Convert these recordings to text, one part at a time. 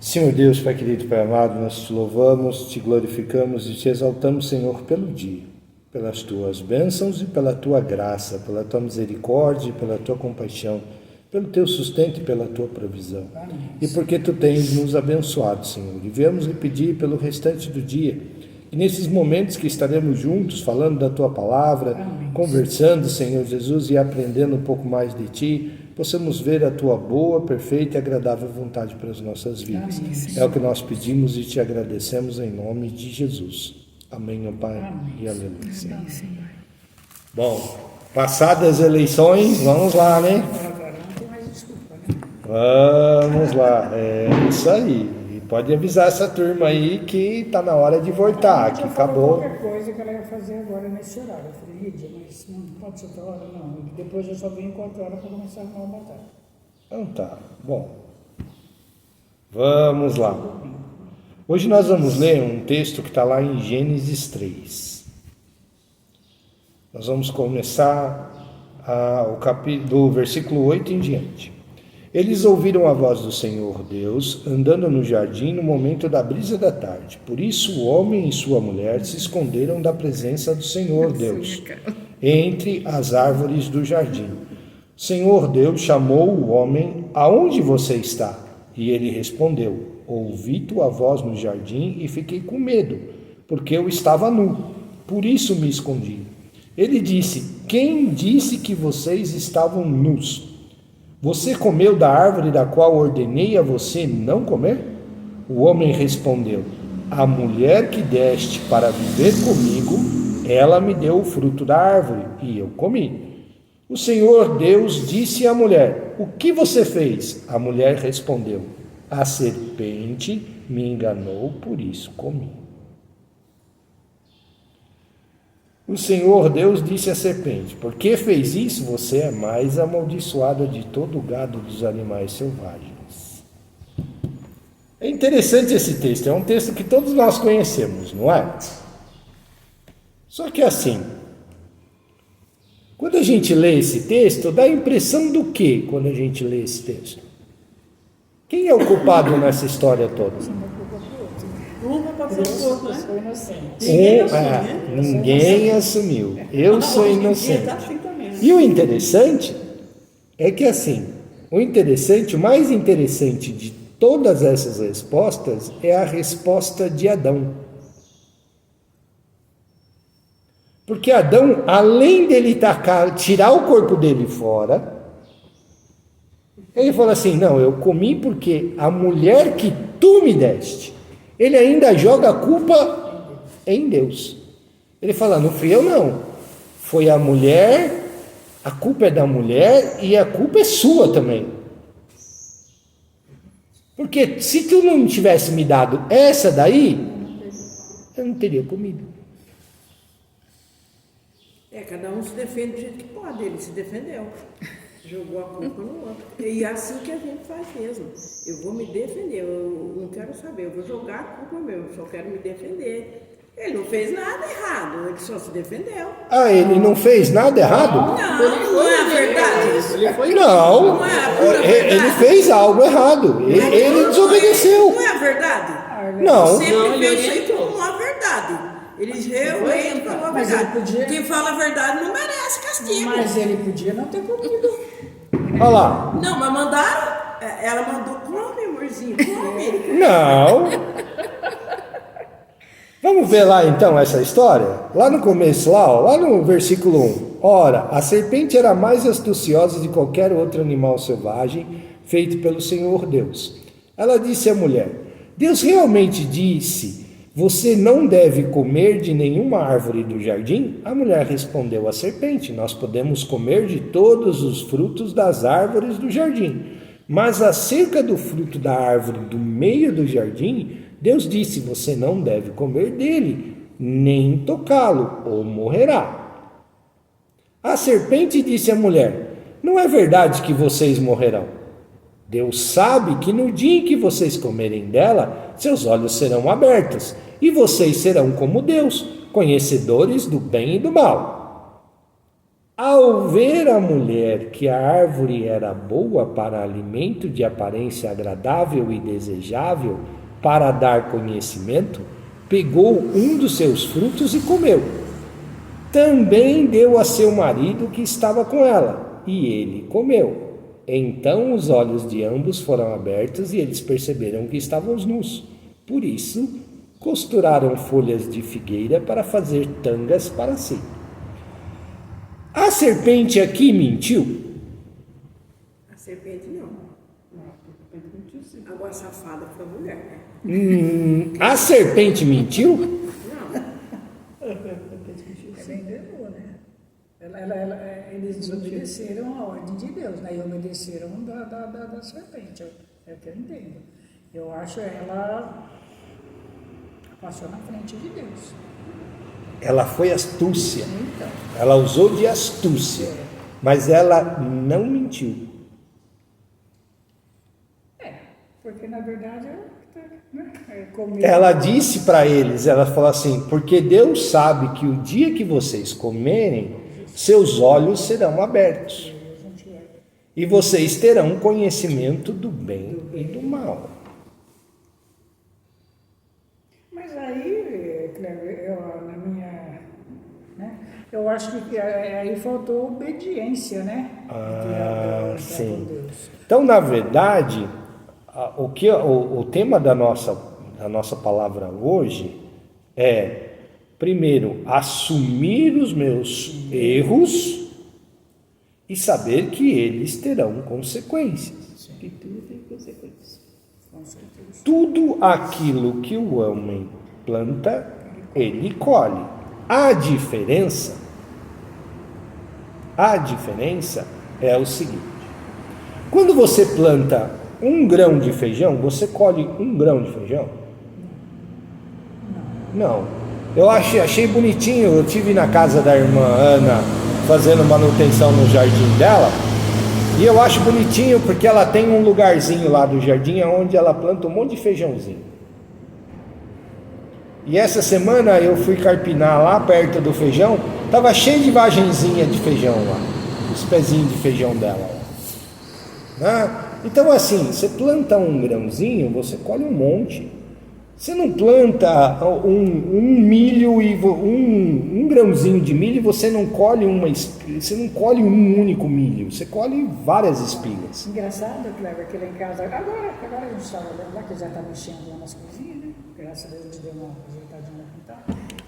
Senhor Deus, Pai querido, Pai amado, nós te louvamos, te glorificamos e te exaltamos, Senhor, pelo dia, pelas tuas bênçãos e pela tua graça, pela tua misericórdia e pela tua compaixão, pelo teu sustento e pela tua provisão. E porque tu tens nos abençoado, Senhor, e viemos lhe pedir pelo restante do dia, e nesses momentos que estaremos juntos, falando da tua palavra, conversando, Senhor Jesus, e aprendendo um pouco mais de ti, possamos ver a tua boa, perfeita e agradável vontade para as nossas vidas. Amém. É o que nós pedimos e te agradecemos em nome de Jesus. Amém, ó Pai. Amém. E aleluia. Senhor. Bom, passadas as eleições, vamos lá, né? Agora não tem mais desculpa, né? Vamos lá, é isso aí. E pode avisar essa turma aí que tá na hora de voltar, que acabou. Qualquer coisa que ela ia fazer agora nesse horário. Eu falei, Lídia, mas não pode ser outra hora, não. E depois eu só venho em 4 horas para começar a arrumar o batalha. Então tá, bom. Vamos lá. Hoje nós vamos ler um texto que está lá em Gênesis 3. Nós vamos começar do versículo 8 em diante. Eles ouviram a voz do Senhor Deus andando no jardim no momento da brisa da tarde. Por isso o homem e sua mulher se esconderam da presença do Senhor Deus entre as árvores do jardim. O Senhor Deus chamou o homem: aonde você está? E ele respondeu: ouvi tua voz no jardim e fiquei com medo, porque eu estava nu, por isso me escondi. Ele disse: quem disse que vocês estavam nus? Você comeu da árvore da qual ordenei a você não comer? O homem respondeu: a mulher que deste para viver comigo, ela me deu o fruto da árvore e eu comi. O Senhor Deus disse à mulher: o que você fez? A mulher respondeu: a serpente me enganou, por isso comi. O Senhor Deus disse à serpente: por que fez isso? Você é mais amaldiçoada de todo o gado dos animais selvagens. É interessante esse texto, é um texto que todos nós conhecemos, não é? Só que assim, quando a gente lê esse texto, dá a impressão do quê quando a gente lê esse texto? Quem é o culpado nessa história toda? Uma para o outro, né? Sou inocente. Ninguém assumiu. Eu sou inocente. E o interessante é que assim, o mais interessante de todas essas respostas é a resposta de Adão. Porque Adão, além dele tirar o corpo dele fora, ele falou assim: não, eu comi porque a mulher que tu me deste. Ele ainda joga a culpa em Deus. Ele fala: não fui eu não, foi a mulher, a culpa é da mulher e a culpa é sua também. Porque se tu não tivesse me dado essa daí, eu não teria comido. Cada um se defende do jeito que pode. Ele se defendeu, jogou a culpa no outro. E é assim que a gente faz mesmo. Eu vou me defender, eu não quero saber, eu vou jogar a culpa mesmo, eu só quero me defender. Ele não fez nada errado, ele só se defendeu. Ah, ele não fez nada errado? Não é a verdade. Não, ele fez algo errado, ele desobedeceu. Não é a verdade? Não. Sempre fez feito com a verdade. Eles realmente falam a verdade. Quem fala a verdade não merece castigo. Mas ele podia não ter comido. Olha lá. Não, mas mandaram. Ela mandou: come, amorzinho, come. Não. Vamos ver lá então essa história? Lá no começo, lá no versículo 1. Ora, a serpente era mais astuciosa de qualquer outro animal selvagem feito pelo Senhor Deus. Ela disse à mulher: Deus realmente disse: você não deve comer de nenhuma árvore do jardim? A mulher respondeu à serpente: nós podemos comer de todos os frutos das árvores do jardim. Mas acerca do fruto da árvore do meio do jardim, Deus disse: você não deve comer dele, nem tocá-lo, ou morrerá. A serpente disse à mulher: não é verdade que vocês morrerão? Deus sabe que no dia em que vocês comerem dela, seus olhos serão abertos, e vocês serão como Deus, conhecedores do bem e do mal. Ao ver a mulher que a árvore era boa para alimento de aparência agradável e desejável, para dar conhecimento, pegou um dos seus frutos e comeu. Também deu a seu marido que estava com ela, e ele comeu. Então os olhos de ambos foram abertos e eles perceberam que estavam nus. Por isso, costuraram folhas de figueira para fazer tangas para si. A serpente aqui mentiu? A serpente não. Agora a safada foi a mulher, né? A serpente mentiu? Não. Ela enganou, né? Eles desobedeceram a ordem de Deus, né? E obedeceram da serpente. É o que eu entendo. Eu acho ela passou na frente de Deus. Ela foi astúcia. Então, Ela usou de astúcia. Mas ela não mentiu. porque na verdade né, comer. Ela disse para eles, ela falou assim, porque Deus sabe que o dia que vocês comerem, seus olhos serão abertos. E vocês terão conhecimento do bem e do mal. Mas aí, Cleber, na minha. Né, eu acho que aí faltou obediência, né? Sim. Deus. Então, na verdade, o tema da nossa palavra hoje é, primeiro, assumir os meus erros e saber que eles terão consequências. Que tudo tem consequências. Com certeza. Tudo aquilo que o homem planta, ele colhe. A diferença é o seguinte: quando você planta 1 grão de feijão, você colhe 1 grão de feijão? Não. Eu achei bonitinho, eu estive na casa da irmã Ana fazendo manutenção no jardim dela, e eu acho bonitinho porque ela tem um lugarzinho lá do jardim onde ela planta um monte de feijãozinho. E essa semana eu fui carpinar lá perto do feijão, tava cheio de vagenzinha de feijão lá, os pezinhos de feijão dela lá. Então assim, você planta 1 grãozinho, você colhe um monte. Você não planta um milho e um grãozinho de milho, você não colhe um único milho, você colhe várias espigas. Engraçado, Cleber, que lá em casa, agora a gente estava lá, que já está mexendo lá nas cozinhas, né? Graças a Deus a gente deu uma ajeitadinha no quintal.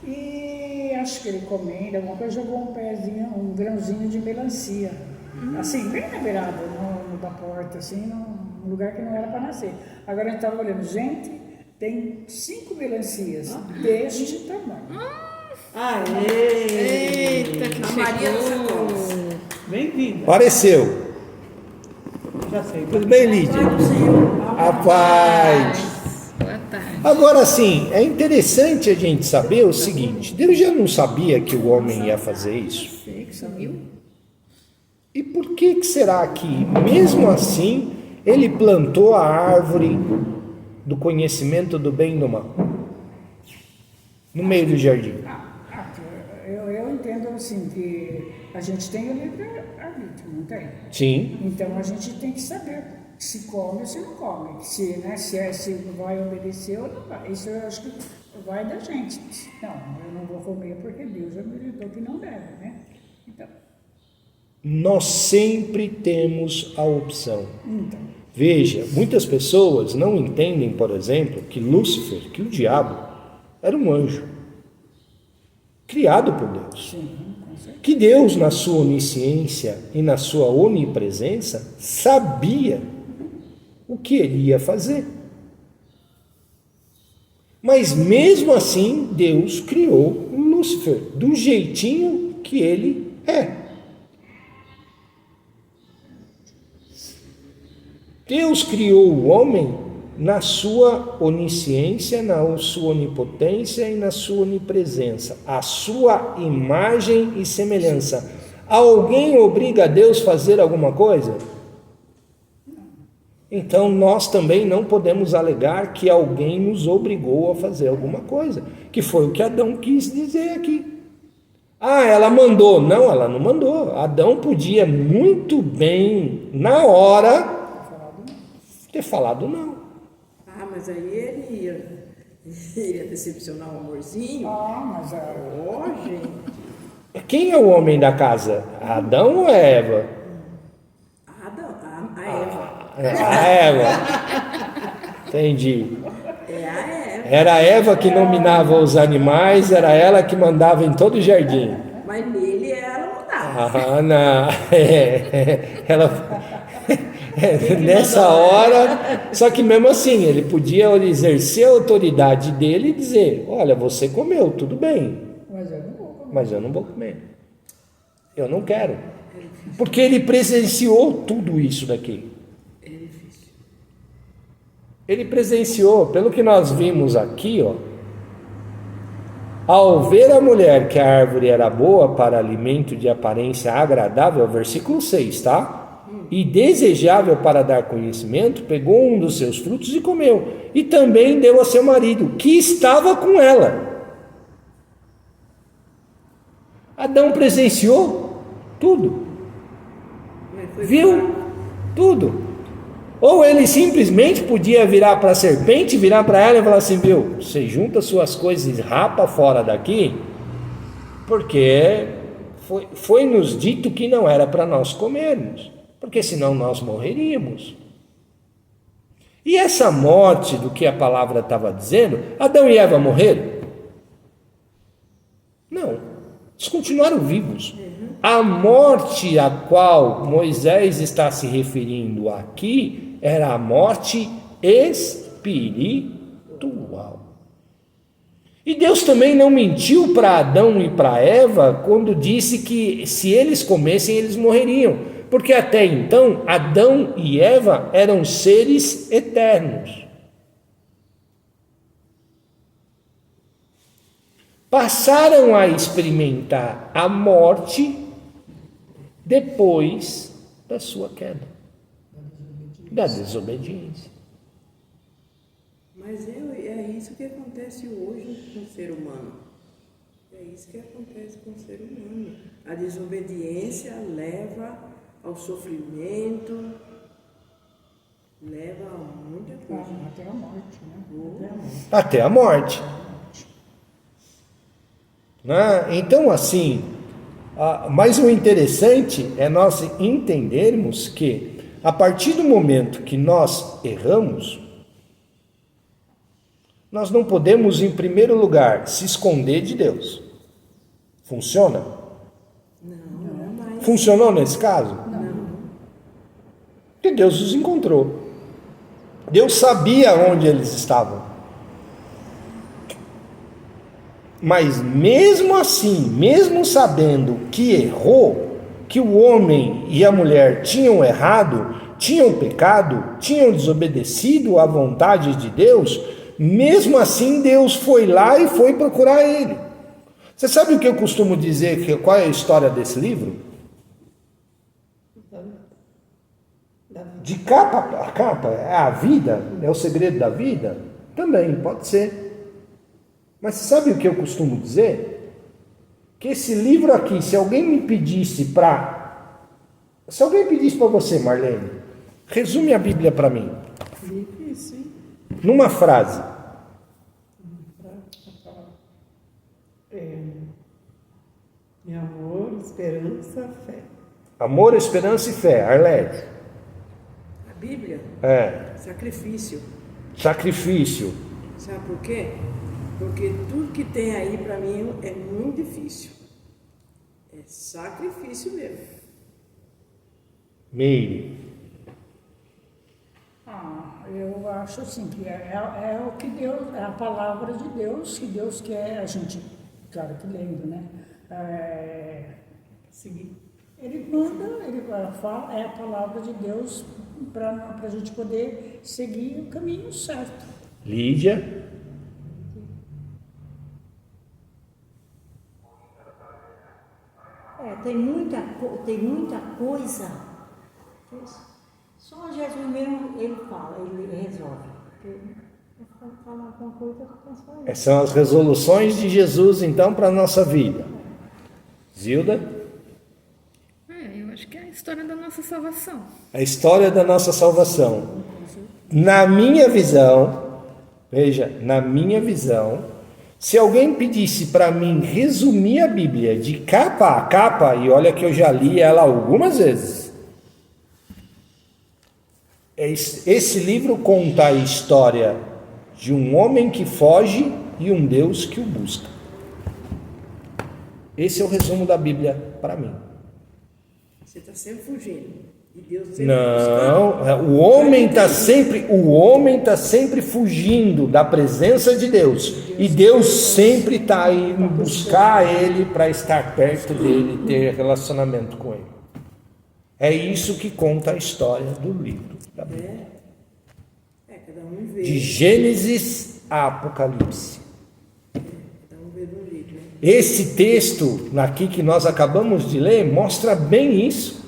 E acho que ele comendo alguma coisa, jogou um pezinho, um grãozinho de melancia. Assim, bem na beirada, da porta, assim, num lugar que não era para nascer. Agora a gente estava olhando, gente, tem 5 melancias deste tamanho. Eita, que A Maria dos Sacolas. Bem-vinda. Apareceu. Já sei. Tudo bem, Lídia? A paz. Boa tarde. Agora sim, é interessante a gente saber o seguinte: Deus já não sabia que o homem ia fazer isso? Sei que sumiu. E por que será que, mesmo assim, ele plantou a árvore do conhecimento do bem e do mal no meio do jardim? Eu entendo assim que a gente tem o livre-arbítrio, não tem? Sim. Então a gente tem que saber se come ou se não come, se vai obedecer ou não vai. Isso eu acho que vai da gente. Não, eu não vou comer porque Deus já me orientou que não deve, né? Então. Nós sempre temos a opção. Então. Veja, muitas pessoas não entendem, por exemplo, que Lúcifer, que o diabo, era um anjo criado por Deus. Sim, com certeza. Que Deus, na sua onisciência e na sua onipresença, sabia o que ele ia fazer. Mas mesmo assim, Deus criou Lúcifer do jeitinho que ele é. Deus criou o homem na sua onisciência, na sua onipotência e na sua onipresença, a sua imagem e semelhança. Alguém obriga a Deus a fazer alguma coisa? Então nós também não podemos alegar que alguém nos obrigou a fazer alguma coisa, que foi o que Adão quis dizer aqui. Ah, ela mandou. Não, ela não mandou. Adão podia muito bem, na hora, ter falado não. Ah, mas aí ele ia decepcionar o amorzinho. Ah, mas Ó, gente. Quem é o homem da casa? Adão ou Eva? A Eva. A Eva. Entendi. É a Eva. Era a Eva que nominava os animais, era ela que mandava em todo o jardim. Mas nele ela mandava. Ah, não. Ela, nessa hora, só que mesmo assim, ele podia exercer a autoridade dele e dizer: olha, você comeu, tudo bem, mas eu não vou comer. mas eu não vou comer. Eu não quero. Porque ele presenciou tudo isso daqui. Ele presenciou, pelo que nós vimos aqui, ó, ao ver a mulher que a árvore era boa para alimento de aparência agradável, versículo 6, tá? E desejável para dar conhecimento, pegou um dos seus frutos e comeu, e também deu a seu marido, que estava com ela. Adão presenciou tudo, viu tudo. Ou ele simplesmente podia virar para a serpente, virar para ela e falar assim: viu, você junta suas coisas e rapa fora daqui, porque foi nos dito que não era para nós comermos, porque senão nós morreríamos. E essa morte do que a palavra estava dizendo, Adão e Eva morreram? Não, eles continuaram vivos. A morte a qual Moisés está se referindo aqui era a morte espiritual. E Deus também não mentiu para Adão e para Eva quando disse que se eles comessem eles morreriam, porque até então Adão e Eva eram seres eternos. Passaram a experimentar a morte depois da sua queda, da desobediência. Mas é isso que acontece hoje com o ser humano. É isso que acontece com o ser humano. A desobediência leva ao sofrimento, leva a muita coisa. Até a morte, né? Até a morte. Né? Então, assim, mas o interessante é nós entendermos que, a partir do momento que nós erramos, nós não podemos, em primeiro lugar, se esconder de Deus. Funciona? Não, mas... Funcionou nesse caso? Não. Porque Deus os encontrou. Deus sabia onde eles estavam. Mas mesmo assim, mesmo sabendo que errou, que o homem e a mulher tinham errado, tinham pecado, tinham desobedecido à vontade de Deus, mesmo assim Deus foi lá e foi procurar ele. Você sabe o que eu costumo dizer, qual é a história desse livro? De capa a capa, é a vida, é o segredo da vida? Também, pode ser. Mas você sabe o que eu costumo dizer? Que esse livro aqui, se alguém pedisse para você, Marlene, resume a Bíblia para mim. Difícil, hein? Numa frase. Amor, esperança, fé. Amor, esperança e fé. Arlete. A Bíblia? É. Sacrifício. Sacrifício. Sabe por quê? Porque tudo que tem aí para mim é muito difícil. É sacrifício mesmo. Meire. Eu acho assim, que é o que Deus, é a palavra de Deus, que Deus quer, a gente, claro que lendo, né? Seguir. Ele manda, ele fala, é a palavra de Deus para a gente poder seguir o caminho certo. Lídia. Tem muita coisa. Só Jesus mesmo, ele fala, ele resolve. Falar alguma coisa, São as resoluções de Jesus, então, para a nossa vida. Zilda? Eu acho que é a história da nossa salvação. A história da nossa salvação. Na minha visão, veja, na minha visão, se alguém pedisse para mim resumir a Bíblia de capa a capa, e olha que eu já li ela algumas vezes, esse livro conta a história de um homem que foge e um Deus que o busca. Esse é o resumo da Bíblia para mim. Você está sempre fugindo. E Deus sempre Não, o homem está sempre fugindo da presença de Deus. E Deus sempre está indo buscar ele para estar perto dele, ter relacionamento com ele. É isso que conta a história do livro da Bíblia. Cada um vê. De Gênesis a Apocalipse. Cada um vê no livro. Esse texto aqui que nós acabamos de ler mostra bem isso.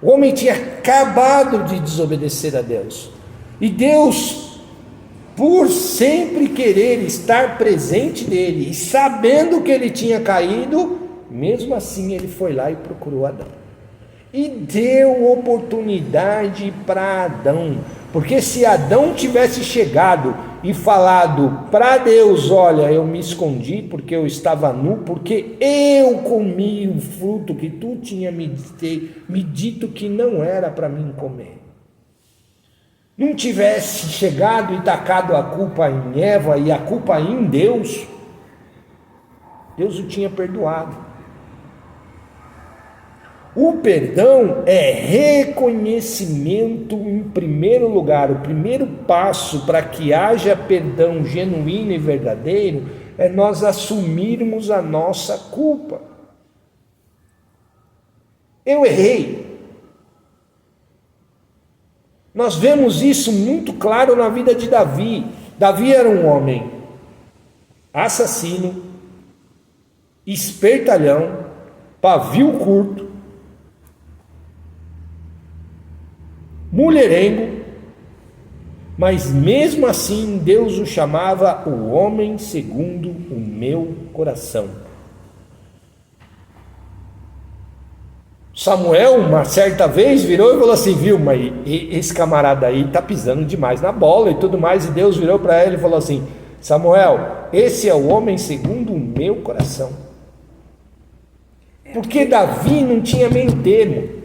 O homem tinha acabado de desobedecer a Deus. E Deus, por sempre querer estar presente nele e sabendo que ele tinha caído, mesmo assim ele foi lá e procurou Adão. E deu oportunidade para Adão. Porque se Adão tivesse chegado e falado para Deus: olha, eu me escondi porque eu estava nu, porque eu comi o fruto que tu tinha me dito que não era para mim comer. Não tivesse chegado e tacado a culpa em Eva e a culpa em Deus, Deus o tinha perdoado. O perdão é reconhecimento em primeiro lugar. O primeiro passo para que haja perdão genuíno e verdadeiro é nós assumirmos a nossa culpa. Eu errei. Nós vemos isso muito claro na vida de Davi. Davi era um homem assassino, espertalhão, pavio curto, mulherengo, mas mesmo assim Deus o chamava o homem segundo o meu coração. Samuel, uma certa vez, virou e falou assim: viu, mas esse camarada aí está pisando demais na bola e tudo mais. E Deus virou para ele e falou assim: Samuel, esse é o homem segundo o meu coração. Porque Davi não tinha meio termo.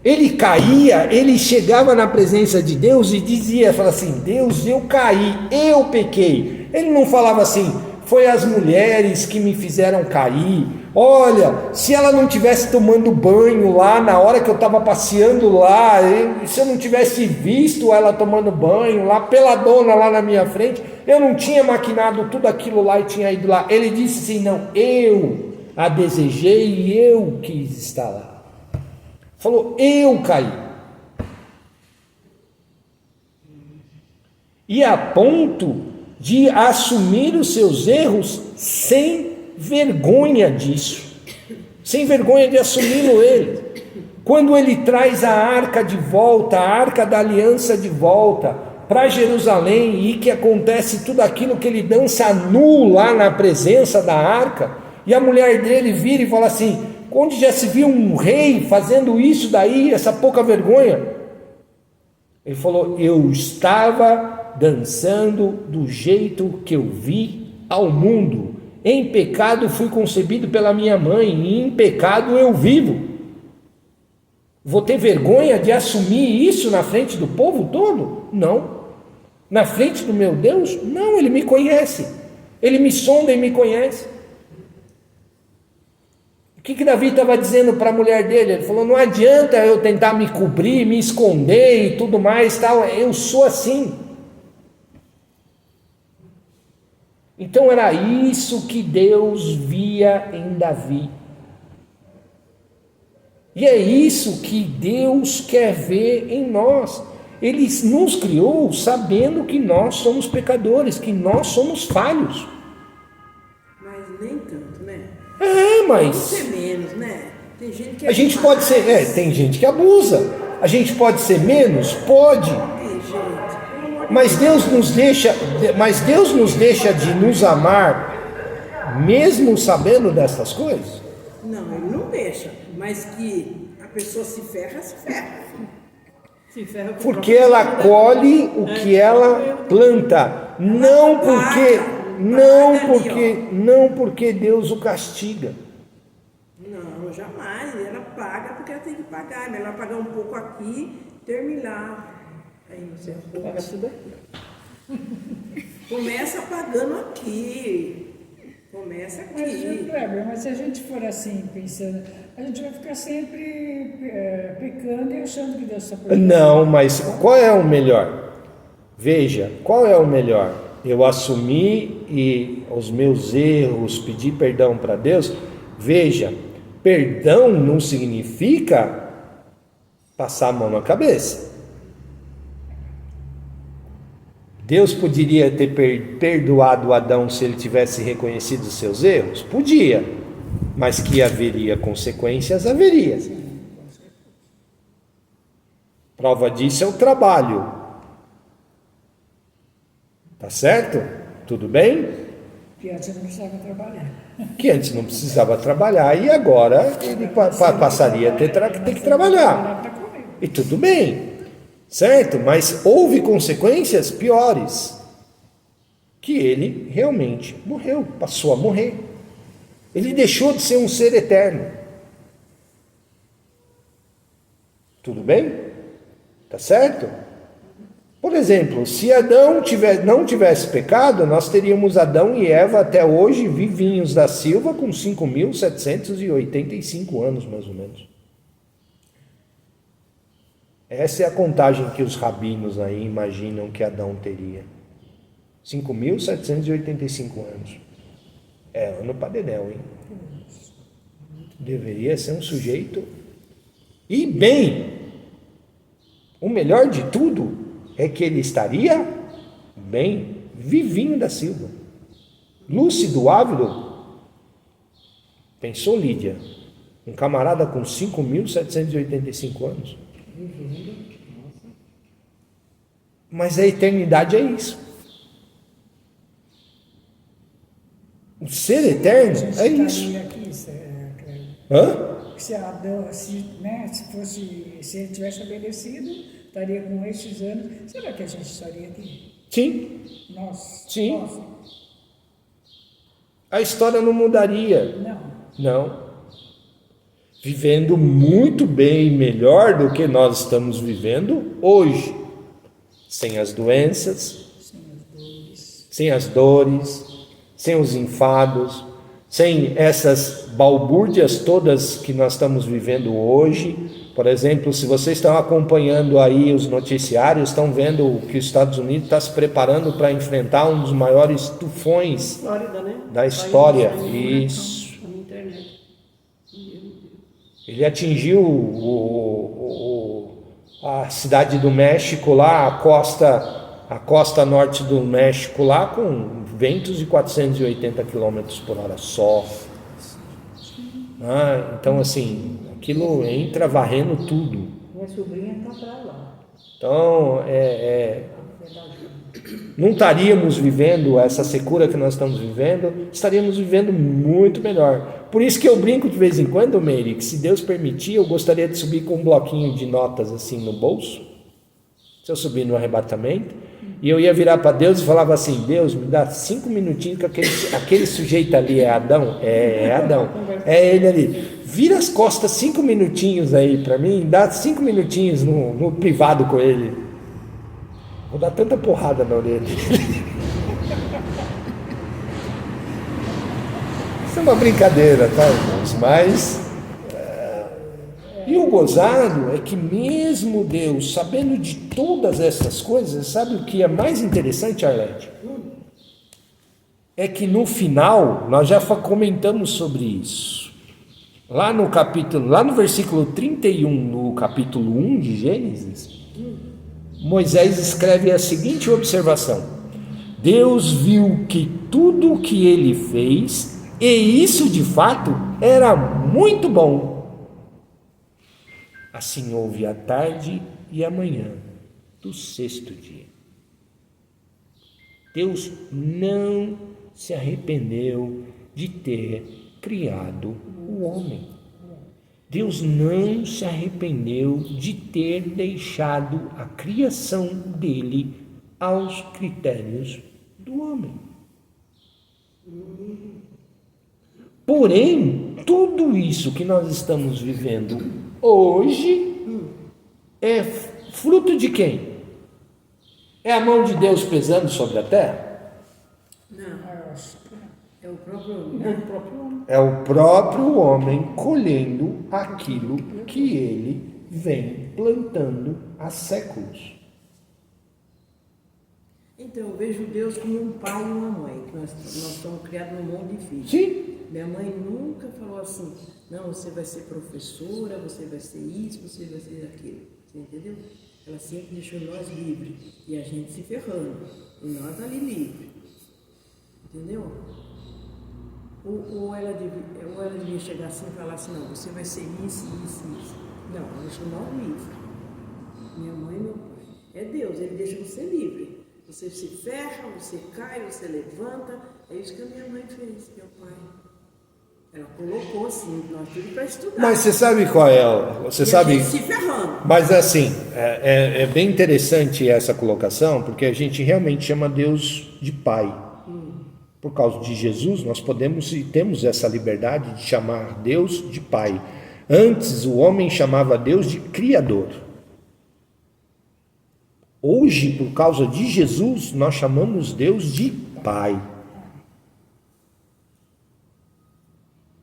Ele caía, ele chegava na presença de Deus e dizia, falava assim: Deus, eu caí, eu pequei. Ele não falava assim: foi as mulheres que me fizeram cair. Olha, se ela não tivesse tomando banho lá na hora que eu estava passeando lá, se eu não tivesse visto ela tomando banho lá, peladona lá na minha frente, eu não tinha maquinado tudo aquilo lá e tinha ido lá. Ele disse assim: não, eu a desejei e eu quis estar lá. Falou: eu caí. E a ponto de assumir os seus erros sem vergonha disso, sem vergonha de assumi-lo ele. Quando ele traz a arca de volta, a arca da aliança de volta para Jerusalém, e que acontece tudo aquilo que ele dança nu lá na presença da arca, e a mulher dele vira e fala assim: onde já se viu um rei fazendo isso daí, essa pouca vergonha? Ele falou: eu estava dançando do jeito que eu vi ao mundo. Em pecado fui concebido pela minha mãe, e em pecado eu vivo. Vou ter vergonha de assumir isso na frente do povo todo? Não. Na frente do meu Deus? Não, ele me conhece. Ele me sonda e me conhece. O que Davi estava dizendo para a mulher dele? Ele falou: não adianta eu tentar me cobrir, me esconder e tudo mais, tal. Eu sou assim. Então era isso que Deus via em Davi. E é isso que Deus quer ver em nós. Ele nos criou sabendo que nós somos pecadores, que nós somos falhos. Mas nem tanto, né? Mas... Pode ser menos, né? Tem gente que a gente pode ser... tem gente que abusa. A gente pode ser menos? Pode. Tem gente. Mas Deus nos deixa de nos amar, mesmo sabendo dessas coisas? Não, ele não deixa. Mas que a pessoa se ferra, se ferra. Se ferra com Porque ela colhe o que ela planta, não porque Deus o castiga. Não, jamais. Ela paga porque ela tem que pagar. É melhor pagar um pouco aqui, terminar. Aí você paga tudo aqui. começa pagando aqui. Começa Mas, aqui. Kleber, mas se a gente for assim, pensando, a gente vai ficar sempre pecando e achando que Deus está perdoando. Não, mas qual é o melhor? Veja, qual é o melhor? Eu assumir os meus erros, pedir perdão para Deus? Veja, perdão não significa passar a mão na cabeça. Deus poderia ter perdoado Adão se ele tivesse reconhecido os seus erros? Podia, mas que haveria consequências, haveria. Prova disso é o trabalho. Tá certo? Tudo bem? Que antes não precisava trabalhar. Que antes não precisava trabalhar e agora ele passaria a ter que trabalhar. Para comer. E tudo bem, certo? Mas houve consequências piores. Que ele realmente morreu, passou a morrer. Ele deixou de ser um ser eterno. Tudo bem? Tá certo? Por exemplo, se Adão não tivesse pecado, nós teríamos Adão e Eva até hoje vivinhos da Silva com 5.785 anos, mais ou menos. Essa é a contagem que os rabinos aí imaginam que Adão teria. 5.785 anos. É ano para dedéu, hein? Deveria ser um sujeito. E bem, o melhor de tudo é que ele estaria bem, vivinho da Silva. Lúcido, ávido. Pensou, Lídia? Um camarada com 5.785 anos. Mas a eternidade é isso. O ser eterno é isso. Aqui, Hã? se Adão, se ele tivesse obedecido, estaria com esses anos. Será que a gente estaria aqui? Sim. Nós? Sim. Nós? A história não mudaria. Não. Não. Vivendo muito bem, melhor do que nós estamos vivendo hoje. Sem as doenças, sem as dores, sem os enfados, sem essas balbúrdias todas que nós estamos vivendo hoje. Por exemplo, se vocês estão acompanhando aí os noticiários, estão vendo que os Estados Unidos está se preparando para enfrentar um dos maiores tufões Flórida, né? da história. País, Isso. na internet. Ele atingiu a cidade do México lá, a costa norte do México lá, com ventos de 480 km por hora só. Então assim, aquilo entra varrendo tudo. Minha sobrinha está para lá. Então, não estaríamos vivendo essa secura que nós estamos vivendo, estaríamos vivendo muito melhor. Por isso que eu brinco de vez em quando, Meire, que se Deus permitir, eu gostaria de subir com um bloquinho de notas assim no bolso, se eu subir no arrebatamento, e eu ia virar para Deus e falava assim: Deus, me dá 5 minutinhos que aquele sujeito ali é Adão? É Adão, é ele ali. Vira as costas 5 minutinhos aí para mim, dá 5 minutinhos no privado com ele. Vou dar tanta porrada na orelha dele. Isso é uma brincadeira, tá, irmãos? Mas e o gozado é que mesmo Deus, sabendo de todas essas coisas, sabe o que é mais interessante, Arlete? É que no final, nós já comentamos sobre isso. Lá no versículo 31, no capítulo 1 de Gênesis, Moisés escreve a seguinte observação: Deus viu que tudo o que ele fez, e isso de fato era muito bom. Assim houve a tarde e a manhã do 6º dia. Deus não se arrependeu de ter criado o homem. Deus não se arrependeu de ter deixado a criação dele aos critérios do homem. Porém, tudo isso que nós estamos vivendo hoje é fruto de quem? É a mão de Deus pesando sobre a terra? Não, Eu acho que não. é o próprio É homem. o próprio homem. É o próprio homem colhendo aquilo que ele vem plantando há séculos. Então, eu vejo Deus como um pai e uma mãe, que nós somos criados num mundo de filhos. Sim, Minha mãe nunca falou assim, não, você vai ser professora, você vai ser isso, você vai ser aquilo. Você entendeu? Ela sempre deixou nós livres e a gente se ferrando. E nós ali livres. Entendeu? Ou ela devia chegar assim e falar assim, não, você vai ser isso, isso, isso. Não, ela deixou nós livres. Minha mãe e meu pai. É Deus, ele deixa você livre. Você se ferra, você cai, você levanta. É isso que a minha mãe fez, meu pai. Ela colocou assim, nós tudo para estudar. mas você sabe qual é? Você E sabe? a gente se ferrando. Mas assim, é bem interessante essa colocação, porque a gente realmente chama Deus de Pai. Por causa de Jesus, nós podemos e temos essa liberdade de chamar Deus de Pai. Antes, o homem chamava Deus de Criador. Hoje, por causa de Jesus, nós chamamos Deus de Pai.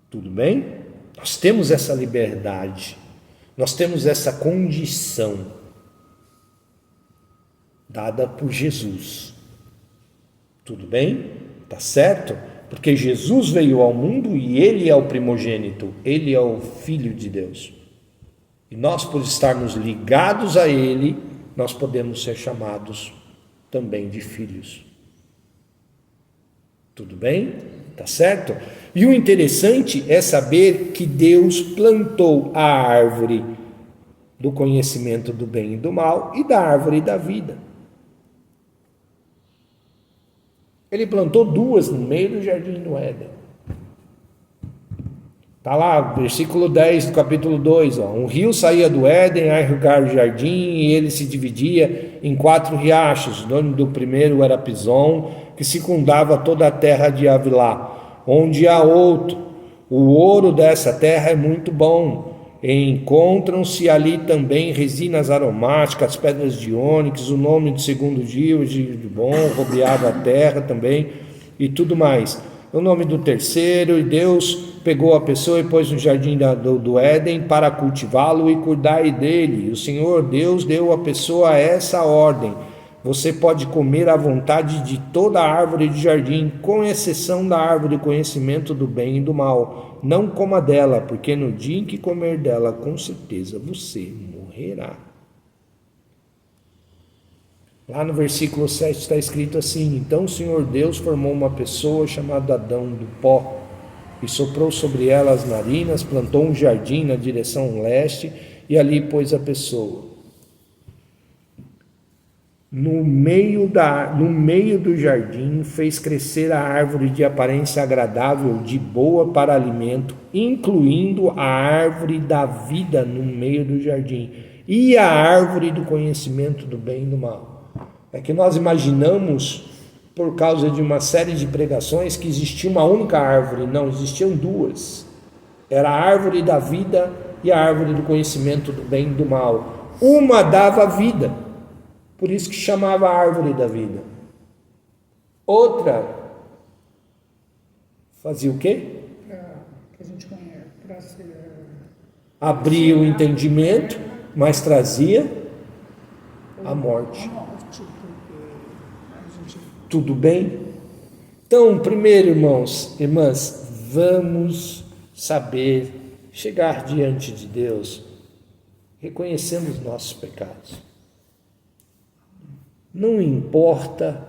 Tudo bem? Nós temos essa liberdade. Nós temos essa condição dada por Jesus. Tudo bem? Tá certo? Porque Jesus veio ao mundo e ele é o primogênito, ele é o Filho de Deus. E nós, por estarmos ligados a ele, nós podemos ser chamados também de filhos. Tudo bem? Tá certo? E o interessante é saber que Deus plantou a árvore do conhecimento do bem e do mal e da árvore da vida. Ele plantou duas no meio do jardim do Éden. Está lá, versículo 10 do capítulo 2. Um rio saía do Éden a irrigar o jardim e ele se dividia em 4 riachos. O nome do primeiro era Pison, que circundava toda a terra de Havilá, onde há outro. O ouro dessa terra é muito bom. Encontram-se ali também resinas aromáticas, pedras de ônix, o nome do segundo dia, de bom, rodeava a terra também, e tudo mais. O nome do terceiro, e Deus pegou a pessoa e pôs no jardim do Éden para cultivá-lo e cuidar dele. E o Senhor Deus deu à pessoa essa ordem: você pode comer à vontade de toda a árvore do jardim, com exceção da árvore do conhecimento do bem e do mal. Não coma dela, porque no dia em que comer dela, com certeza você morrerá. Lá no versículo 7 está escrito assim: então o Senhor Deus formou uma pessoa chamada Adão do pó, e soprou sobre ela as narinas, plantou um jardim na direção leste, e ali pôs a pessoa. No meio do jardim fez crescer a árvore de aparência agradável, de boa para alimento, incluindo a árvore da vida no meio do jardim, e a árvore do conhecimento do bem e do mal. É que nós imaginamos, por causa de uma série de pregações, que existia uma única árvore. Não, existiam duas. Era a árvore da vida e a árvore do conhecimento do bem e do mal. Uma dava vida, por isso que chamava a árvore da vida. Outra fazia o quê? Que a gente conhece, para ser... Abria o entendimento, mas trazia a morte. Tudo bem? Então, primeiro, irmãos, irmãs, vamos saber chegar diante de Deus reconhecendo os nossos pecados. Não importa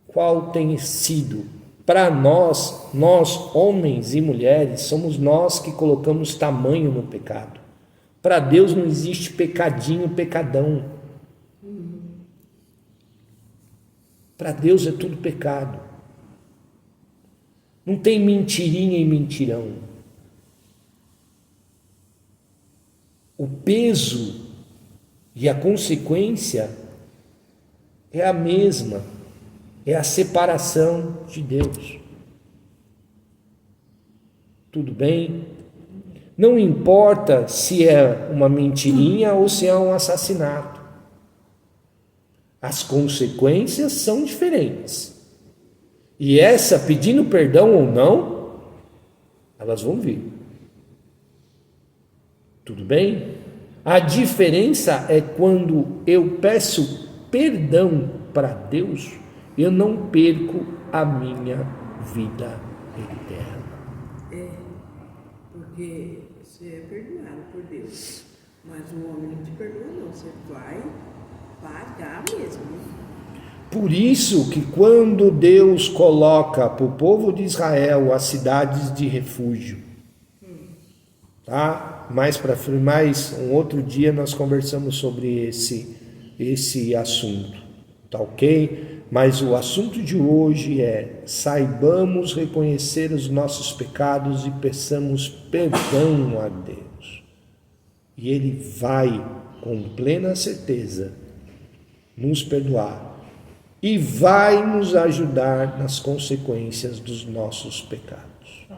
qual tenha sido, para nós homens e mulheres, somos nós que colocamos tamanho no pecado. Para Deus não existe pecadinho, pecadão. Para Deus é tudo pecado. Não tem mentirinha e mentirão. O peso e a consequência é a mesma, é a separação de Deus. Tudo bem? Não importa se é uma mentirinha ou se é um assassinato. As consequências são diferentes. E essa, pedindo perdão ou não, elas vão vir. Tudo bem? A diferença é quando eu peço perdão para Deus, eu não perco a minha vida eterna. Porque você é perdoado por Deus, mas o homem não te perdoa não, você vai pagar mesmo. Por isso que quando Deus coloca para o povo de Israel as cidades de refúgio, tá? Mais um outro dia nós conversamos sobre esse assunto, tá ok? Mas o assunto de hoje é: saibamos reconhecer os nossos pecados e peçamos perdão a Deus. E Ele vai, com plena certeza, nos perdoar e vai nos ajudar nas consequências dos nossos pecados,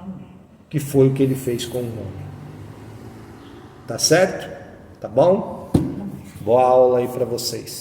que foi o que Ele fez com o homem. Tá certo? Tá bom? Boa aula aí para vocês.